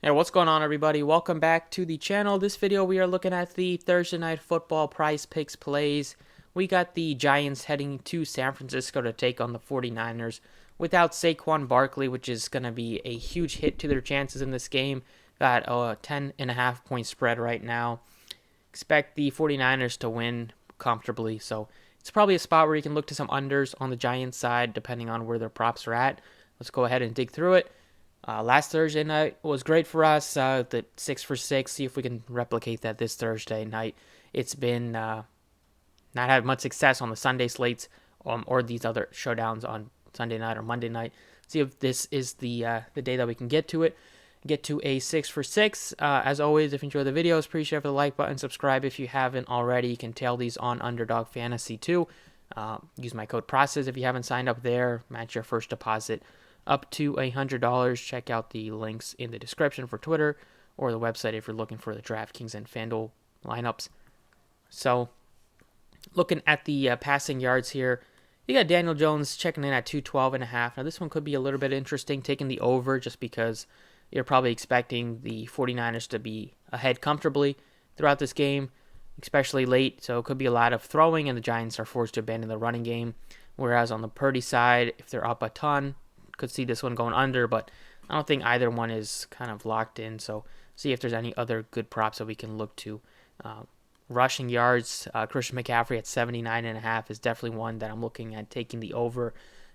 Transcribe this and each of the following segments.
Hey, what's going on, everybody? Welcome back to the channel. This video we are looking at the Thursday Night Football PrizePicks plays. We got the Giants heading to San Francisco to take on the 49ers without Saquon Barkley, which is going to be a huge hit to their chances in this game. Got a 10.5 point spread right now. Expect the 49ers to win comfortably, so it's probably a spot where you can look to some unders on the Giants side depending on where their props are at. Let's go ahead and dig through it. Last Thursday night was great for us. The 6 for 6. See if we can replicate that this Thursday night. It's been not had much success on the Sunday slates or these other showdowns on Sunday night or Monday night. See if this is the day that we can get to it. Get to a 6 for 6. As always, if you enjoy the videos, appreciate the like button. Subscribe if you haven't already. You can tail these on Underdog Fantasy too. Use my code PROCESS if you haven't signed up there. Match your first deposit up to $100. Check out the links in the description for Twitter or the website if you're looking for the DraftKings and FanDuel lineups. So, looking at the passing yards here, you got Daniel Jones checking in at 212.5. Now, this one could be a little bit interesting, taking the over just because you're probably expecting the 49ers to be ahead comfortably throughout this game, especially late. So, it could be a lot of throwing, and the Giants are forced to abandon the running game. Whereas on the Purdy side, if they're up a ton, could see this one going under, but I don't think either one is kind of locked in. So see if there's any other good props that we can look to. Rushing yards, Christian McCaffrey at 79.5 is definitely one that I'm looking at taking the over.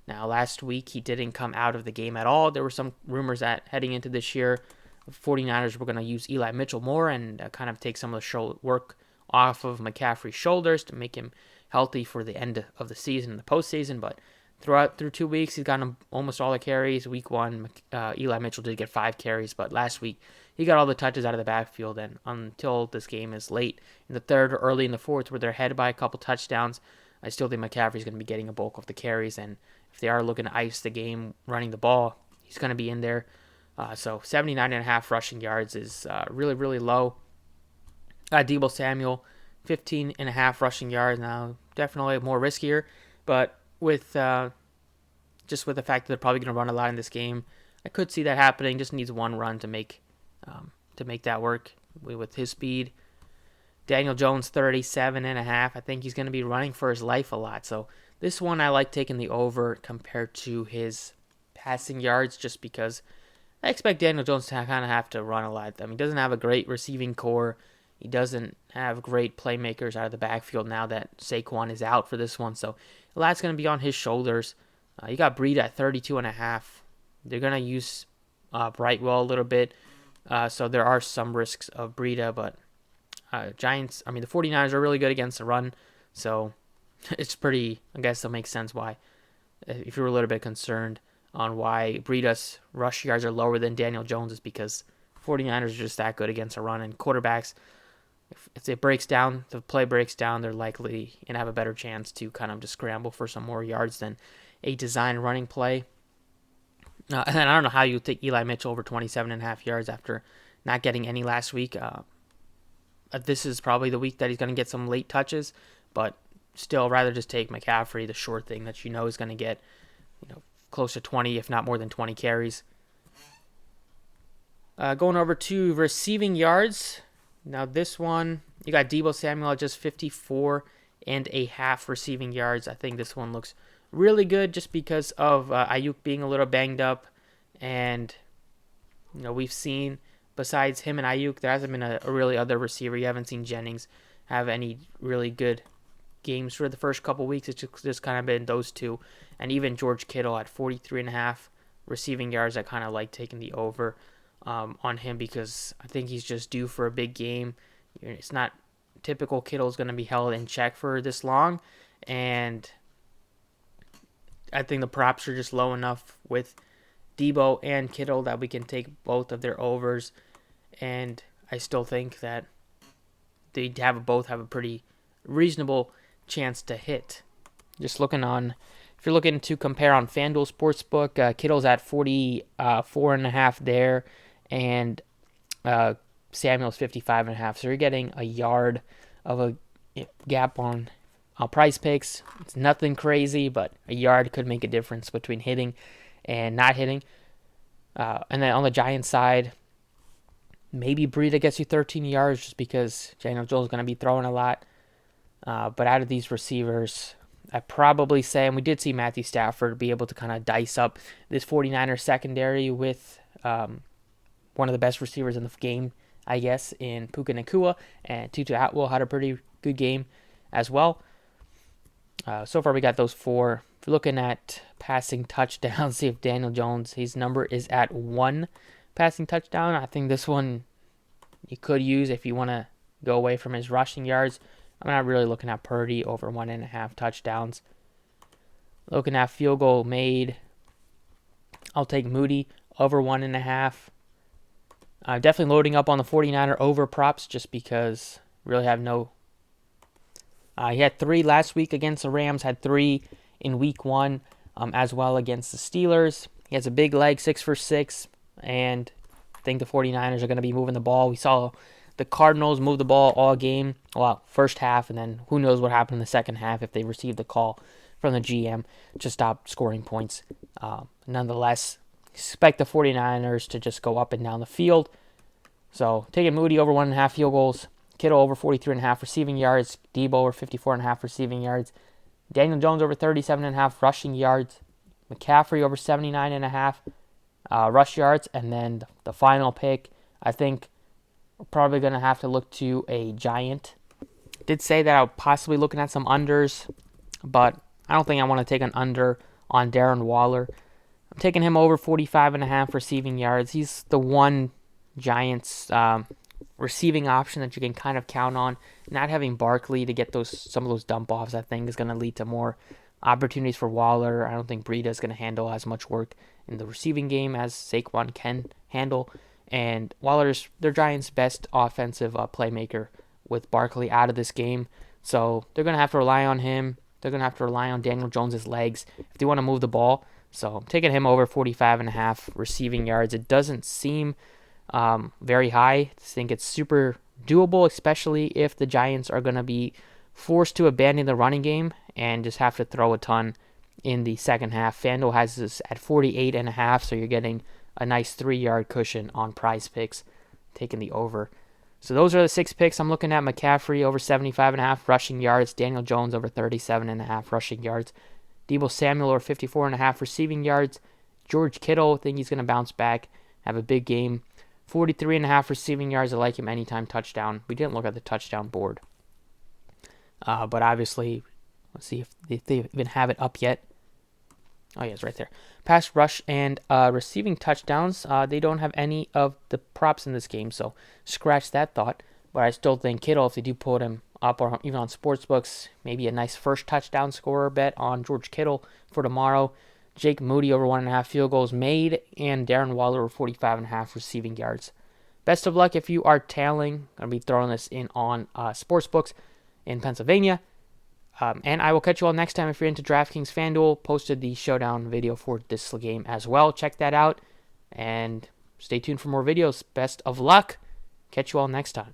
Now, last week he didn't come out of the game at all. There were some rumors that heading into this year, the 49ers were going to use Eli Mitchell more and kind of take some of the work off of McCaffrey's shoulders to make him healthy for the end of the season, the postseason, but through 2 weeks, he's gotten almost all the carries. Week 1, Eli Mitchell did get 5 carries, but last week he got all the touches out of the backfield. And until this game is late in the third or early in the fourth, where they're ahead by a couple touchdowns, I still think McCaffrey's going to be getting a bulk of the carries. And if they are looking to ice the game running the ball, he's going to be in there. So 79.5 rushing yards is really, really low. Deebo Samuel, 15.5 rushing yards. Now, definitely more riskier, but with just with the fact that they're probably going to run a lot in this game, I could see that happening. Just needs one run to make that work with his speed. Daniel Jones, 37.5. I think he's going to be running for his life a lot. So this one I like taking the over compared to his passing yards, just because I expect Daniel Jones to kind of have to run a lot. I mean, he doesn't have a great receiving core. He doesn't have great playmakers out of the backfield now that Saquon is out for this one. So a lot's going to be on his shoulders. You got Breida at 32.5. They're going to use Brightwell a little bit. So there are some risks of Breida, but the 49ers are really good against the run. So it's pretty, I guess that makes sense why, if you're a little bit concerned on why Breida's rush yards are lower than Daniel Jones, is because 49ers are just that good against the run, and quarterbacks, if it breaks down, the play breaks down, they're likely and have a better chance to kind of just scramble for some more yards than a design running play. And I don't know how you take Eli Mitchell over 27.5 yards after not getting any last week. This is probably the week that he's going to get some late touches, but still, rather just take McCaffrey, the short thing that you know is going to get, close to 20, if not more than 20 carries. Going over to receiving yards. Now this one, you got Deebo Samuel at just 54.5 receiving yards. I think this one looks really good just because of Ayuk being a little banged up. And, we've seen, besides him and Ayuk, there hasn't been a really other receiver. You haven't seen Jennings have any really good games for the first couple weeks. It's just kind of been those two. And even George Kittle at 43.5 receiving yards, I kind of like taking the over on him because I think he's just due for a big game. It's not typical Kittle's going to be held in check for this long, and I think the props are just low enough with Deebo and Kittle that we can take both of their overs, and I still think that they both have a pretty reasonable chance to hit. Just looking on, if you're looking to compare on FanDuel Sportsbook, Kittle's at 44.5 there, and Samuel's 55.5. So you're getting a yard of a gap on PrizePicks. It's nothing crazy, but a yard could make a difference between hitting and not hitting. And then on the Giants side, Maybe Breida gets you 13 yards just because Daniel Jones is going to be throwing a lot. But out of these receivers, I'd probably say, and we did see Matthew Stafford be able to kind of dice up this 49ers secondary with one of the best receivers in the game, I guess, in Puka Nacua, and Tutu Atwell had a pretty good game as well. So far, we got those four. If you're looking at passing touchdowns, see if Daniel Jones, his number is at 1 passing touchdown. I think this one you could use if you want to go away from his rushing yards. I'm not really looking at Purdy over 1.5 touchdowns. Looking at field goal made, I'll take Moody over 1.5. Definitely loading up on the 49er over props just because really have no. He had 3 last week against the Rams, had 3 in week 1 as well against the Steelers. He has a big leg, 6 for 6, and I think the 49ers are going to be moving the ball. We saw the Cardinals move the ball all game, well, first half, and then who knows what happened in the second half if they received the call from the GM to stop scoring points. Nonetheless, expect the 49ers to just go up and down the field. So taking Moody over 1.5 field goals, Kittle over 43.5 receiving yards, Debo over 54.5 receiving yards, Daniel Jones over 37.5 rushing yards, McCaffrey over 79.5 rush yards, and then the final pick, I think we're probably going to have to look to a Giant. Did say that I'm possibly looking at some unders, but I don't think I want to take an under on Darren Waller. I'm taking him over 45.5 receiving yards. He's the one Giants receiving option that you can kind of count on. Not having Barkley to get some of those dump offs, I think, is going to lead to more opportunities for Waller. I don't think Breida is going to handle as much work in the receiving game as Saquon can handle. And Waller's their Giants' best offensive playmaker with Barkley out of this game. So they're going to have to rely on him. They're going to have to rely on Daniel Jones' legs if they want to move the ball. So I'm taking him over 45.5 receiving yards. It doesn't seem very high. I think it's super doable, especially if the Giants are going to be forced to abandon the running game and just have to throw a ton in the second half. FanDuel has this at 48.5, so you're getting a nice 3-yard cushion on PrizePicks, taking the over. So those are the 6 picks. I'm looking at McCaffrey over 75.5 rushing yards, Daniel Jones over 37.5 rushing yards, Debo Samuel over 54.5 receiving yards, George Kittle, I think he's going to bounce back, have a big game, 43.5 receiving yards. I like him anytime touchdown. We didn't look at the touchdown board, but obviously, let's see if they even have it up yet. Oh, yeah, it's right there. Pass rush and receiving touchdowns. They don't have any of the props in this game, so scratch that thought. But I still think Kittle, if they do put him up or even on sportsbooks, maybe a nice first touchdown scorer bet on George Kittle for tomorrow. Jake Moody over 1.5 field goals made, and Darren Waller over 45.5 receiving yards. Best of luck if you are tailing. I'm going to be throwing this in on sportsbooks in Pennsylvania. And I will catch you all next time. If you're into DraftKings, FanDuel posted the showdown video for this game as well. Check that out and stay tuned for more videos. Best of luck. Catch you all next time.